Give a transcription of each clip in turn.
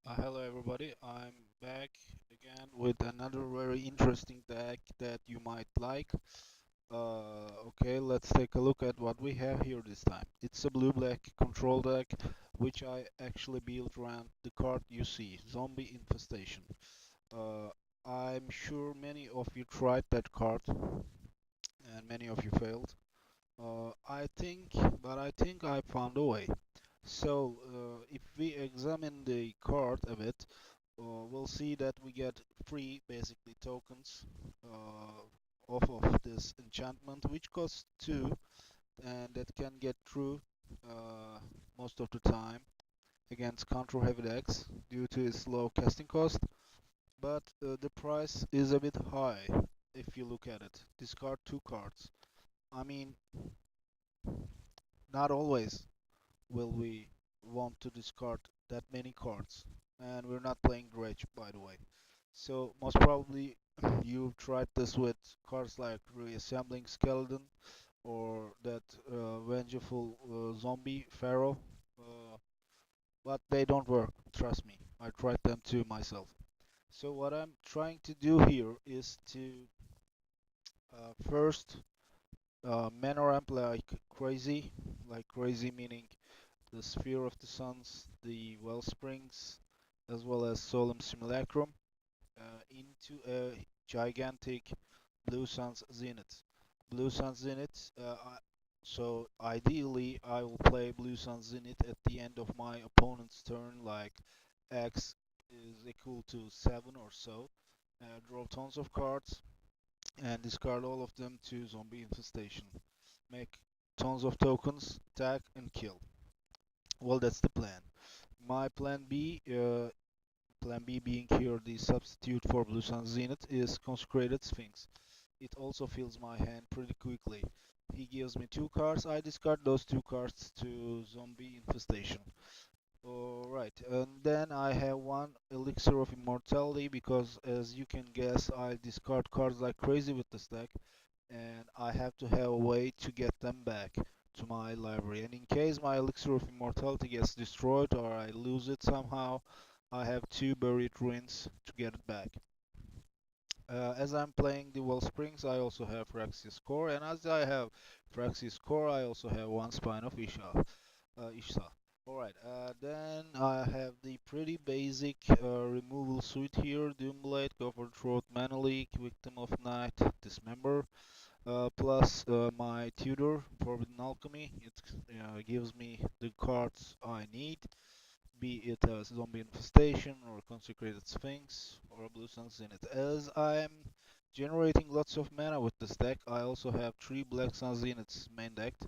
Hello everybody, I'm back again with another very interesting deck that you might like. Okay, let's take a look at what we have here this time. It's a blue-black control deck, which I actually built around the card you see, Zombie Infestation. Uh, I'm sure many of you tried that card, and many of you failed. I think I found a way. So, if we examine the card a bit, we'll see that we get free basically tokens off of this enchantment, which costs 2, and that can get through uh, most of the time against counter heavy decks due to its low casting cost. But the price is a bit high if you look at it. Discard 2 cards. I mean, not always will we want to discard that many cards, and we're not playing Dredge, by the way. So most probably you've tried this with cards like Reassembling Skeleton or that Vengeful Zombie Pharaoh, uh, but they don't work, trust me. I tried them too myself. So what I'm trying to do here is to first mana ramp like crazy meaning the Sphere of the Suns, the Wellsprings, as well as Solemn Simulacrum, into a gigantic Blue Suns Zenith. Blue Suns Zenith, so ideally I will play Blue Suns Zenith at the end of my opponent's turn, like X is equal to 7 or so. Draw tons of cards and discard all of them to Zombie Infestation. Make tons of tokens, attack and kill. Well, that's the plan. My plan B being here the substitute for Blue Sun Zenith, is Consecrated Sphinx. It also fills my hand pretty quickly. He gives me 2 cards, I discard those 2 cards to Zombie Infestation. Alright, and then I have one Elixir of Immortality because, as you can guess, I discard cards like crazy with this deck, and I have to have a way to get them back to my library. And in case my Elixir of Immortality gets destroyed or I lose it somehow, I have 2 Buried Ruins to get it back. As I'm playing the Wellsprings, I also have Phyrexia's Core, and as I have Phyrexia's Core, I also have one Spine of Ishsa. Alright, then I have the pretty basic removal suite here. Doomblade, Cover Throat, Mana Leak, Victim of Night, Dismember. Plus my tutor, Forbidden Alchemy. It gives me the cards I need, be it a Zombie Infestation or Consecrated Sphinx or a Blue Sun Zenith. As I'm generating lots of mana with this deck, I also have 3 Black Sun Zeniths main decked.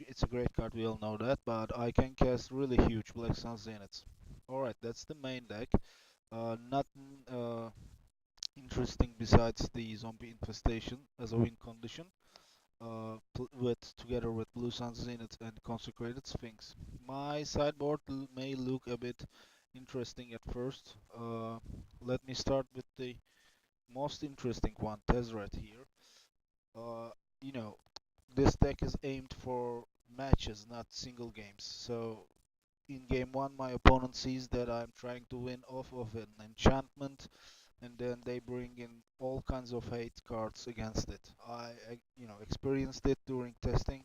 It's a great card, we all know that, but I can cast really huge Black Sun Zeniths. Alright, that's the main deck. Nothing interesting besides the Zombie Infestation as a win condition. With together with Blue Sun Zenith and Consecrated Sphinx. My sideboard may look a bit interesting at first. Let me start with the most interesting one, Tezzeret here. Uh, you know, this deck is aimed for matches, not single games. So in game 1, my opponent sees that I'm trying to win off of an enchantment, and then they bring in all kinds of hate cards against it. I experienced it during testing,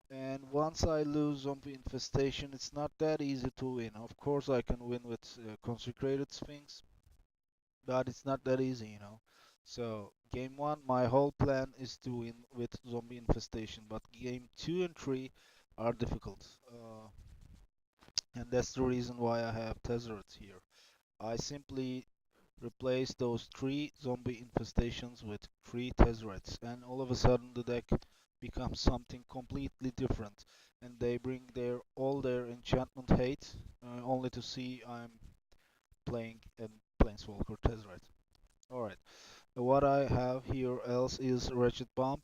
and once I lose Zombie Infestation, it's not that easy to win. Of course, I can win with Consecrated Sphinx, but it's not that easy. So, game 1, my whole plan is to win with Zombie Infestation, but game 2 and 3 are difficult. And that's the reason why I have Tezzeret here. I simply replace those 3 zombie infestations with 3 Tezzerets, and all of a sudden the deck becomes something completely different. And they bring all their enchantment hate, only to see I'm playing a Planeswalker Tezzeret. Alright, what I have here else is Wretched Bomb,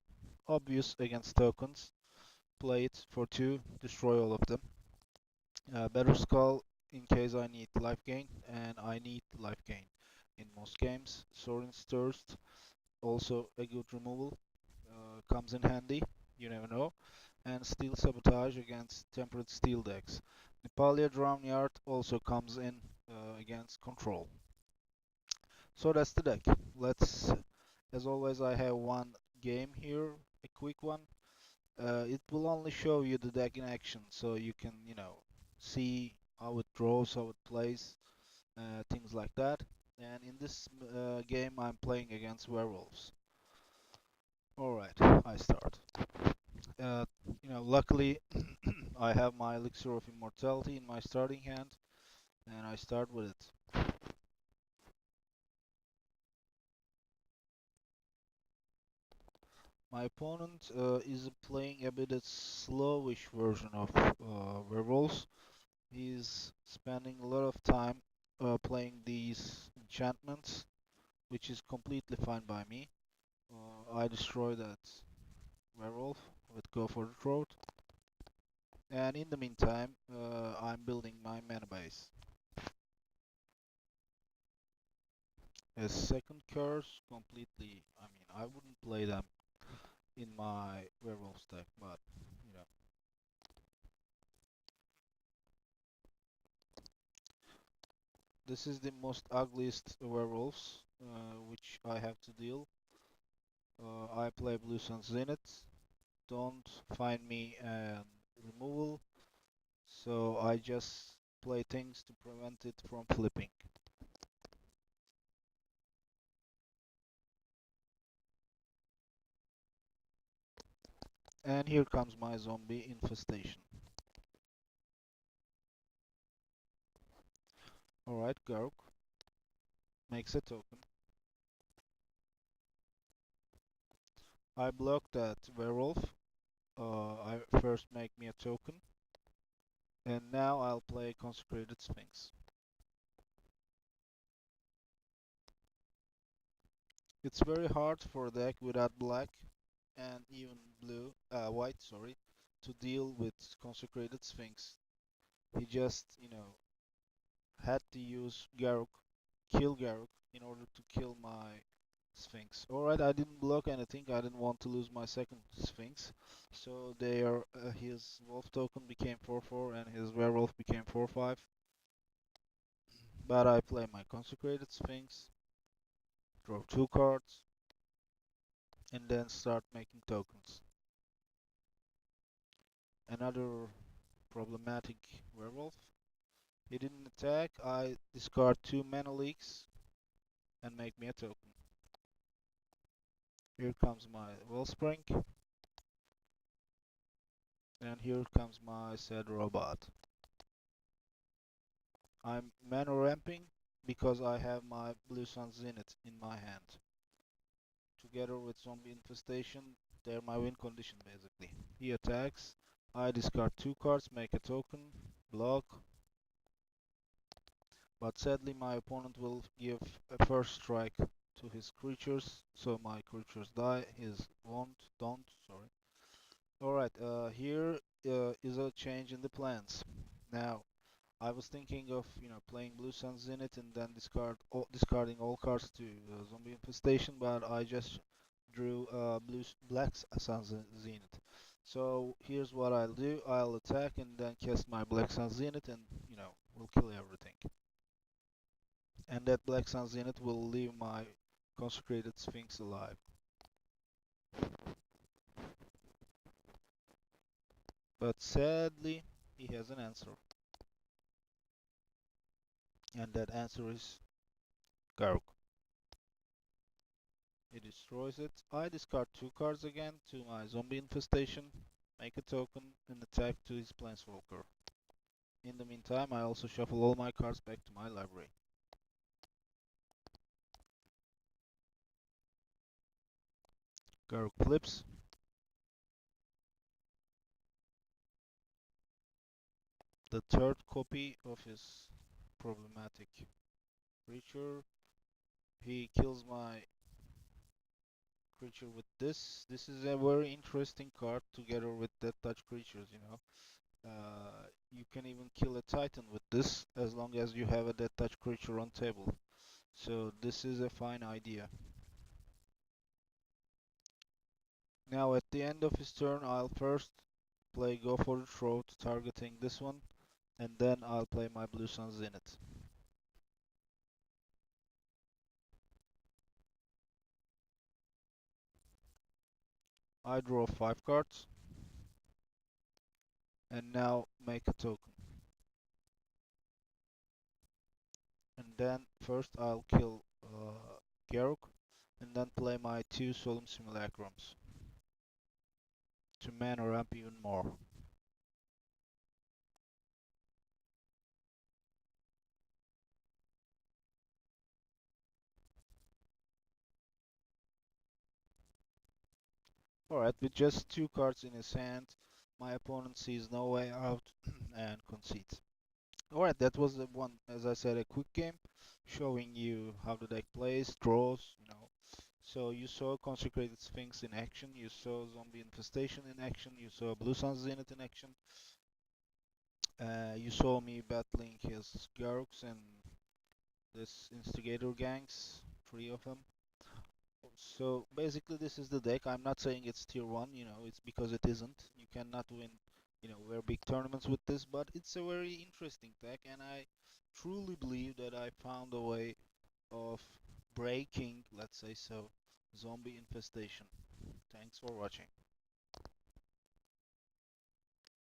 obvious against tokens. Play it for 2, destroy all of them. Better Skull in case I need life gain, and I need life gain in most games. Sorin's Thirst, also a good removal, comes in handy, you never know. And Steel Sabotage against Temperate Steel decks. Nepalia Drown Yard also comes in against control. So that's the deck. Let's, as always, I have one game here, a quick one. It will only show you the deck in action, so you can, see how it draws, how it plays, things like that. And in this game, I'm playing against werewolves. Alright, I start. Luckily, I have my Elixir of Immortality in my starting hand, and I start with it. My opponent is playing a bit of slowish version of werewolves. He's spending a lot of time playing these enchantments, which is completely fine by me. I destroy that werewolf with Go for the Throat, and in the meantime, I'm building my mana base. A second curse, completely. I mean, I wouldn't play them in my werewolf deck, but you know, this is the most ugliest werewolves which I have to deal. I play Blue Sun Zenith. Don't find me removal, so I just play things to prevent it from flipping. And here comes my zombie infestation. Alright, Garuk makes a token. I block that werewolf. I first make me a token, and now I'll play Consecrated Sphinx. It's very hard for a deck without black and even white, sorry, to deal with Consecrated Sphinx. He just, had to use Garuk, kill Garuk, in order to kill my Sphinx. Alright, I didn't block anything, I didn't want to lose my second Sphinx. So his wolf token became 4-4 and his werewolf became 4-5. But I play my Consecrated Sphinx, draw 2 cards, and then start making tokens. Another problematic werewolf. He didn't attack, I discard 2 mana leaks and make me a token. Here comes my Wellspring, and here comes my said robot. I'm mana ramping because I have my Blue Sun Zenith in my hand. Together with Zombie Infestation, they're my win condition basically. He attacks, I discard 2 cards, make a token, block, but sadly my opponent will give a first strike to his creatures, so my creatures die, his don't, sorry. Alright, here is a change in the plans. Now, I was thinking of, playing Blue Sun Zenith and then discarding all cards to Zombie Infestation, but I just drew Black Sun Zenith. So here's what I'll do. I'll attack and then cast my Black Sun Zenith and, we'll kill everything. And that Black Sun Zenith will leave my Consecrated Sphinx alive. But sadly, he has an answer. And that answer is Garuk. He destroys it. I discard 2 cards again to my Zombie Infestation, make a token, and attack to his Planeswalker. In the meantime, I also shuffle all my cards back to my library. Garuk flips. The third copy of his problematic creature. He kills my creature with this. This is a very interesting card together with Death Touch creatures, you can even kill a Titan with this as long as you have a Death Touch creature on table. So this is a fine idea. Now at the end of his turn, I'll first play Go for the Throat, targeting this one. and then I'll play my Blue Suns in it. I draw 5 cards, and now make a token. And then first I'll kill Garruk, and then play my 2 Solemn Simulacrums to mana ramp even more. Alright, with just 2 cards in his hand, my opponent sees no way out and concedes. Alright, that was the one, as I said, a quick game showing you how the deck plays, draws. So you saw Consecrated Sphinx in action, you saw Zombie Infestation in action, you saw Blue Sun Zenith in action, you saw me battling his Garuks and this Instigator gangs, 3 of them. So basically this is the deck. I'm not saying it's tier 1, it's because it isn't. You cannot win, very big tournaments with this, but it's a very interesting deck, and I truly believe that I found a way of breaking, let's say so, zombie infestation. Thanks for watching.